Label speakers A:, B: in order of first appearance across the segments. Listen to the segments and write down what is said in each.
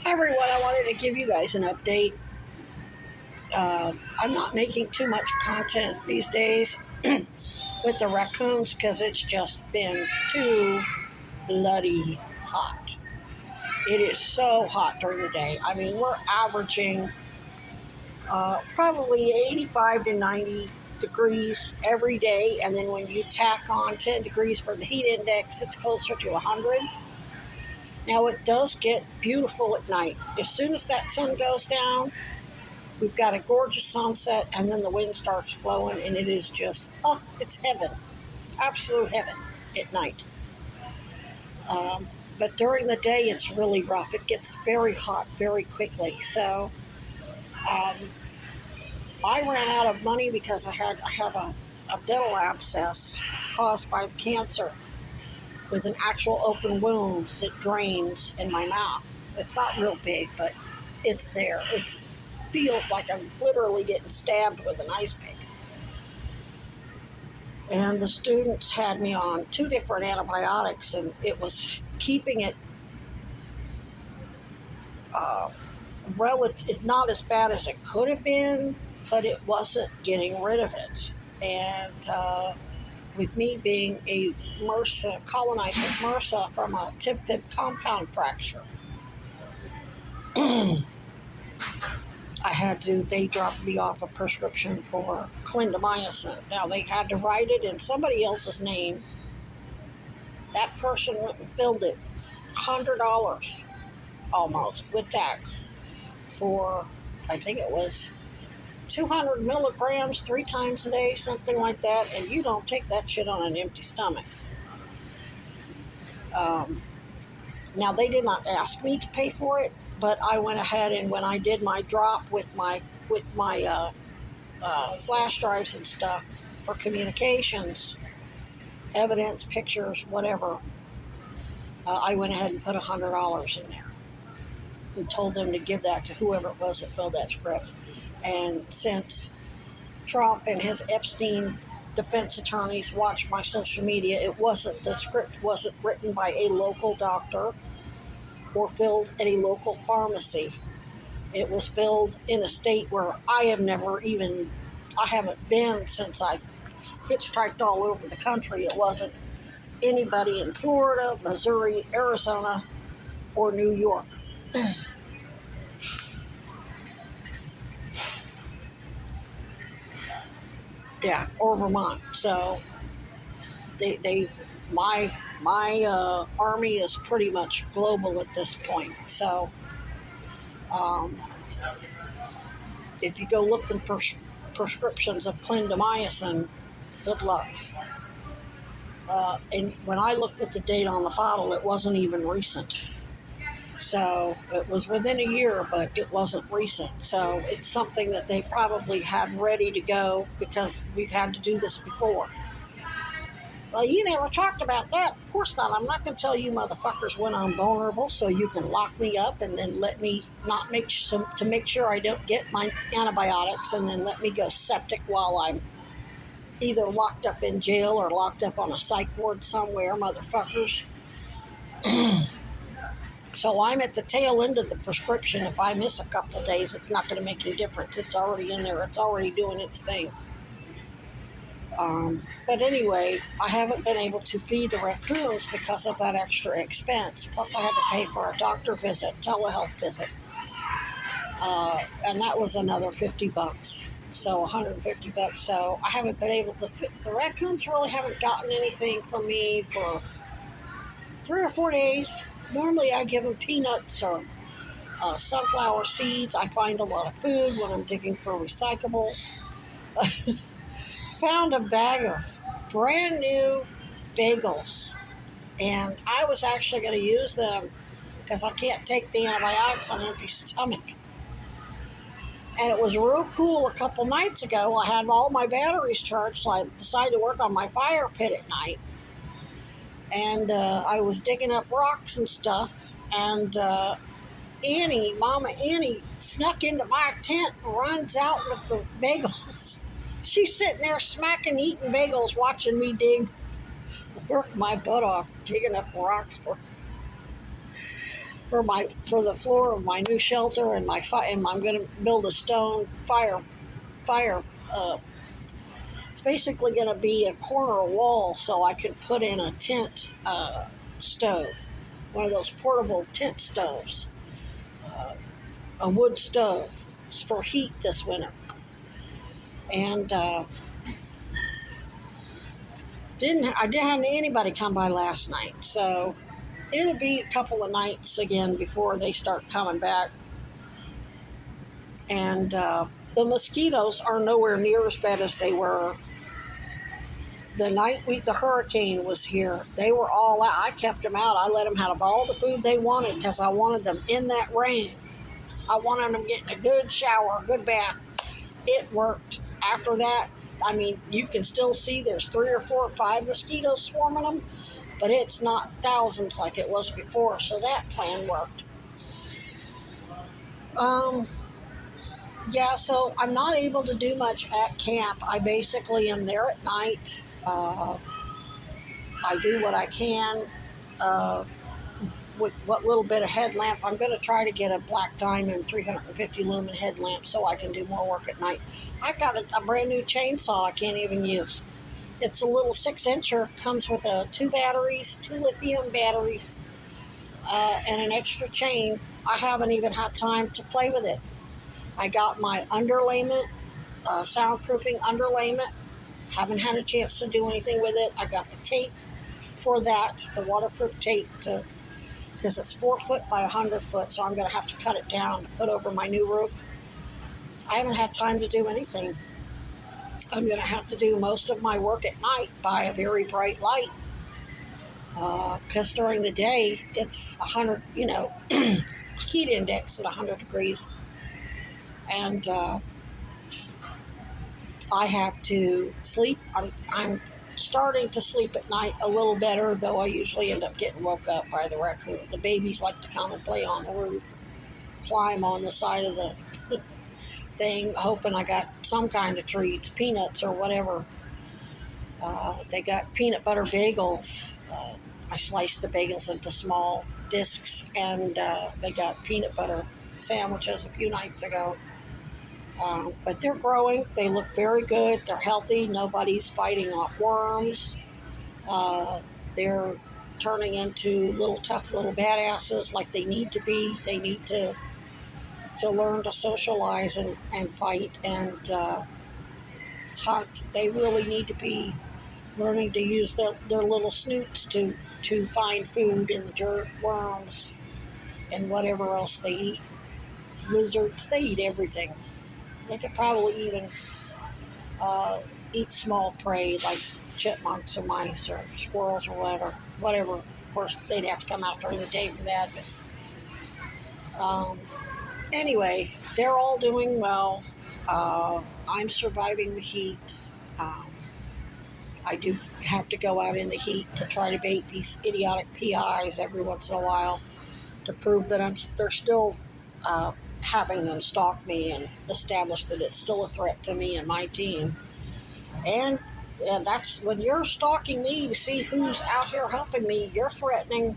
A: Hi everyone, I wanted to give you guys an update. I'm not making too much content these days with the raccoons because it's just been too bloody hot. It is so hot during the day. I mean, we're averaging probably 85 to 90 degrees every day, and then when you tack on 10 degrees for the heat index, it's closer to 100. Now, it does get beautiful at night. As soon as that sun goes down, we've got a gorgeous sunset, and then the wind starts blowing, and it is just, it's heaven. Absolute heaven at night. But during the day, it's really rough. It gets very hot very quickly. So um, I ran out of money because I have a dental abscess caused by the cancer with an actual open wound that drains in my mouth. It's not real big, but it's there. It feels like I'm literally getting stabbed with an ice pick. And the students had me on 2 different antibiotics, and it was keeping it it's not as bad as it could have been, but it wasn't getting rid of it. And with me being a MRSA, colonized with MRSA from a tib-fib compound fracture, they dropped me off a prescription for clindamycin. Now, they had to write it in somebody else's name. That person went and filled it, $100 almost, with tax, for, I think it was 200 milligrams 3 times a day, something like that, and you don't take that shit on an empty stomach. Now, they did not ask me to pay for it, but I went ahead, and when I did my drop with my flash drives and stuff for communications, evidence, pictures, whatever, I went ahead and put $100 in there and told them to give that to whoever it was that filled that script. And since Trump and his Epstein defense attorneys watched my social media, the script wasn't written by a local doctor or filled at a local pharmacy. It was filled in a state where I haven't been since I hitchhiked all over the country. It wasn't anybody in Florida, Missouri, Arizona, or New York. Yeah, or Vermont. So my army is pretty much global at this point. So if you go looking for prescriptions of clindamycin, good luck. And when I looked at the date on the bottle, it wasn't even recent. So it was within a year, but it wasn't recent. So it's something that they probably had ready to go because we've had to do this before. Well, you never talked about that. Of course not. I'm not going to tell you motherfuckers when I'm vulnerable so you can lock me up and then let me not make sure I don't get my antibiotics and then let me go septic while I'm either locked up in jail or locked up on a psych ward somewhere, motherfuckers. So I'm at the tail end of the prescription. If I miss a couple days, it's not going to make any difference. It's already in there. It's already doing its thing. But anyway, I haven't been able to feed the raccoons because of that extra expense. Plus, I had to pay for a doctor visit, telehealth visit. And that was another $50. So $150. So I haven't been able to the raccoons really haven't gotten anything from me for 3 or 4 days. Normally I give them peanuts or sunflower seeds. I find a lot of food when I'm digging for recyclables. Found a bag of brand new bagels, and I was actually going to use them because I can't take the antibiotics on an empty stomach. And it was real cool a couple nights ago. I had all my batteries charged, so I decided to work on my fire pit at night. And I was digging up rocks and stuff, and Mama Annie, snuck into my tent and runs out with the bagels. She's sitting there smacking, eating bagels, watching me work my butt off, digging up rocks for her. for the floor of my new shelter and and I'm going to build a stone fire. Uh, it's basically going to be a corner wall so I can put in a tent stove, one of those portable tent stoves, uh, a wood stove for heat this winter. And I didn't have anybody come by last night, so it'll be a couple of nights again before they start coming back. And the mosquitoes are nowhere near as bad as they were the night the hurricane was here. They were all out. I kept them out. I let them have all the food they wanted because I wanted them in that rain. I wanted them getting a good shower, a good bath. It worked. After that, I mean, you can still see there's 3 or 4 or 5 mosquitoes swarming them, but it's not thousands like it was before. So that plan worked. Yeah, so I'm not able to do much at camp. I basically am there at night. I do what I can with what little bit of headlamp. I'm going to try to get a black diamond 350 lumen headlamp so I can do more work at night. I've got a brand new chainsaw I can't even use. It's a little 6-incher, comes with 2 batteries, 2 lithium batteries, and an extra chain. I haven't even had time to play with it. I got my underlayment, soundproofing underlayment. Haven't had a chance to do anything with it. I got the tape for that, the waterproof tape, because it's 4 foot by 100 foot, so I'm going to have to cut it down to put over my new roof. I haven't had time to do anything. I'm going to have to do most of my work at night by a very bright light, because during the day it's 100, heat index at 100 degrees, and I have to sleep. I'm starting to sleep at night a little better, though I usually end up getting woke up by the raccoon. The babies like to come and play on the roof, climb on the side of the thing, hoping I got some kind of treats, peanuts or whatever. They got peanut butter bagels. I sliced the bagels into small discs, and they got peanut butter sandwiches a few nights ago. But they're growing. They look very good. They're healthy. Nobody's fighting off worms. They're turning into tough little badasses like they need to be. They need to learn to socialize and fight and hunt. They really need to be learning to use their little snoots to find food in the dirt, worms, and whatever else they eat. Lizards, they eat everything. They could probably even eat small prey like chipmunks or mice or squirrels or whatever. Of course, they'd have to come out during the day for that. But anyway, they're all doing well. I'm surviving the heat. I do have to go out in the heat to try to bait these idiotic PIs every once in a while to prove that they're still having them stalk me and establish that it's still a threat to me and my team. And that's when you're stalking me to see who's out here helping me. You're threatening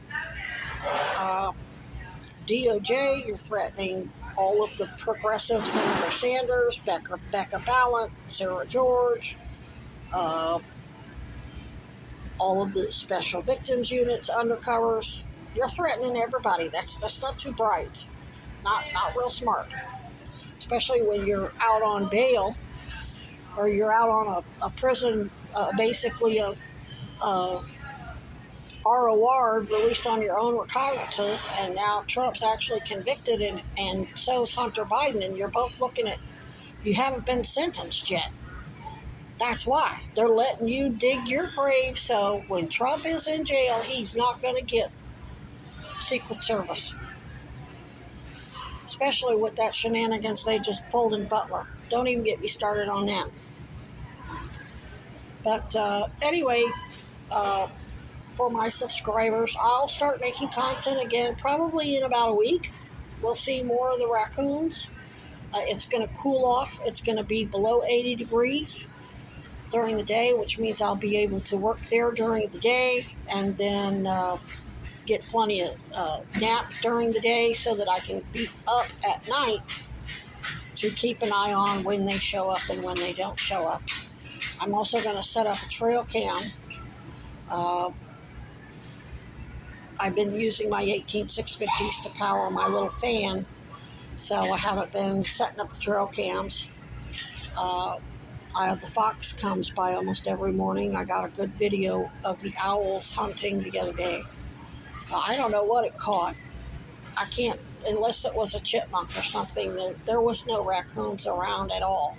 A: DOJ. You're threatening all of the progressive Senator Sanders, Becca Ballant, Sarah George, all of the special victims units, undercovers. You're threatening everybody. That's not too bright. Not real smart. Especially when you're out on bail or you're out on a prison, basically a ROR, released on your own recognizances, and now Trump's actually convicted and so's Hunter Biden, and you're both looking at, you haven't been sentenced yet. That's why. They're letting you dig your grave, so when Trump is in jail, he's not going to get Secret Service. Especially with that shenanigans they just pulled in Butler. Don't even get me started on that. But anyway, for my subscribers, I'll start making content again probably in about a week. We'll see more of the raccoons. It's going to cool off. It's going to be below 80 degrees during the day, which means I'll be able to work there during the day and then get plenty of nap during the day so that I can be up at night to keep an eye on when they show up and when they don't show up. I'm also going to set up a trail cam. I've been using my 18650s to power my little fan, so I haven't been setting up the trail cams. The fox comes by almost every morning. I got a good video of the owls hunting the other day. I don't know what it caught. I can't, unless it was a chipmunk or something. There was no raccoons around at all.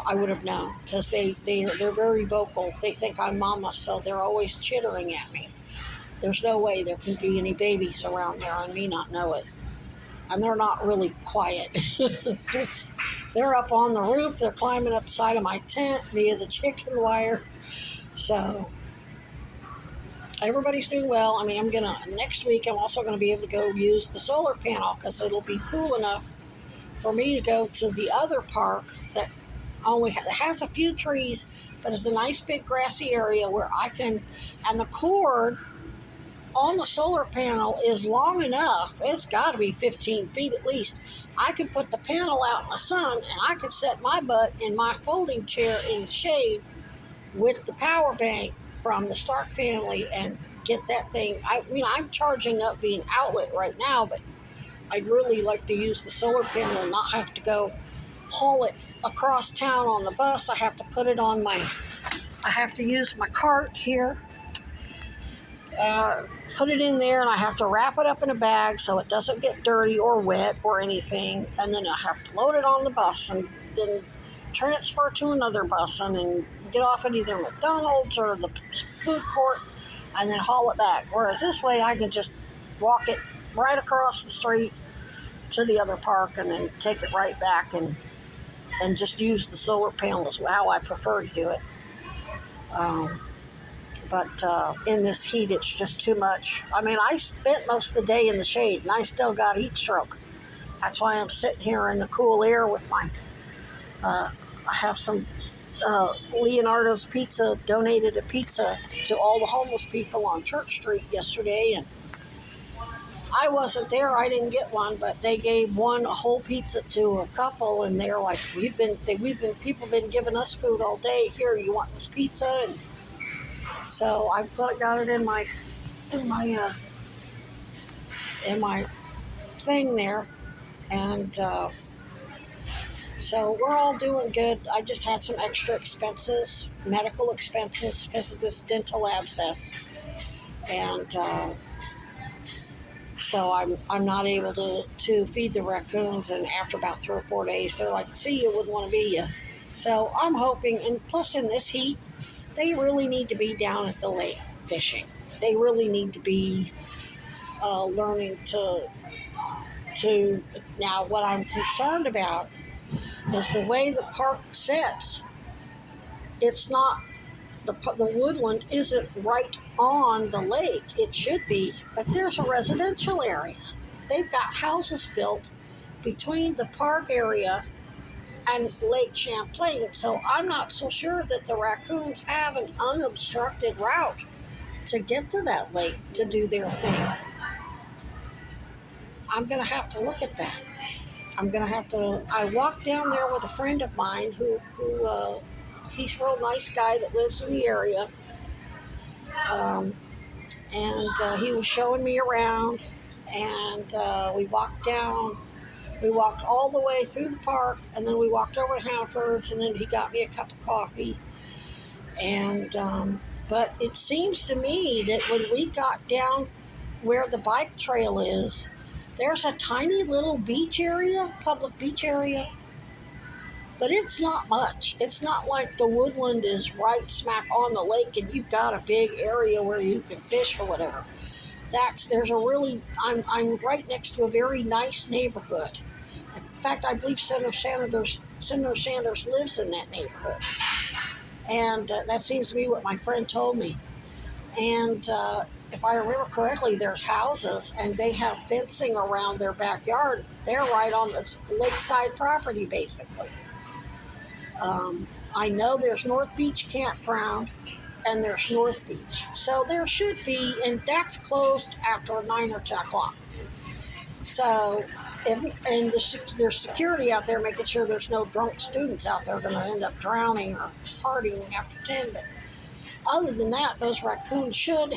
A: I would have known because they're very vocal. They think I'm mama, so they're always chittering at me. There's no way there can be any babies around there and me not know it. And they're not really quiet. They're up on the roof. They're climbing up the side of my tent via the chicken wire. So everybody's doing well. I mean, next week I'm also going to be able to go use the solar panel because it'll be cool enough for me to go to the other park that has a few trees, but it's a nice big grassy area where I can, and the cord on the solar panel is long enough. It's got to be 15 feet at least. I could put the panel out in the sun and I could set my butt in my folding chair in the shade with the power bank from the Stark family and get that thing. I'm charging up the outlet right now, but I'd really like to use the solar panel and not have to go haul it across town on the bus. I have to use my cart here, put it in there, and I have to wrap it up in a bag so it doesn't get dirty or wet or anything, and then I have to load it on the bus and then transfer to another bus and then get off at either McDonald's or the food court and then haul it back. Whereas this way I can just walk it right across the street to the other park and then take it right back and just use the solar panel is how I prefer to do it. But in this heat, it's just too much. I mean, I spent most of the day in the shade, and I still got heat stroke. That's why I'm sitting here in the cool air with my... I have some... Leonardo's Pizza donated a pizza to all the homeless people on Church Street yesterday, and I wasn't there. I didn't get one, but they gave a whole pizza to a couple, and they're like, people been giving us food all day. Here, you want this pizza? And so I got it in my thing there, and so we're all doing good. I just had some extra expenses, medical expenses, because of this dental abscess, and so I'm not able to feed the raccoons. And after about 3 or 4 days, they're like, "See, you wouldn't want to be you." So I'm hoping, and plus in this heat, they really need to be down at the lake fishing. They really need to be learning to. Now, what I'm concerned about is the way the park sits. It's not, the woodland isn't right on the lake. It should be, but there's a residential area. They've got houses built between the park area and Lake Champlain, so I'm not so sure that the raccoons have an unobstructed route to get to that lake to do their thing. I'm going to have to look at that. I walked down there with a friend of mine who he's a real nice guy that lives in the area, and he was showing me around, and we walked all the way through the park, and then we walked over to Hanford's, and then he got me a cup of coffee, and but it seems to me that when we got down where the bike trail is, there's a tiny little beach area, public beach area, but it's not much. It's not like the woodland is right smack on the lake and you've got a big area where you can fish or whatever. I'm right next to a very nice neighborhood. In fact, I believe Senator Sanders lives in that neighborhood. And that seems to be what my friend told me. And if I remember correctly, there's houses, and they have fencing around their backyard. They're right on the lakeside property, basically. I know there's North Beach Campground, and there's North Beach. So there should be, and that's closed after 9 or 10 o'clock. So, there's security out there making sure there's no drunk students out there going to end up drowning or partying after 10. But other than that, those raccoons should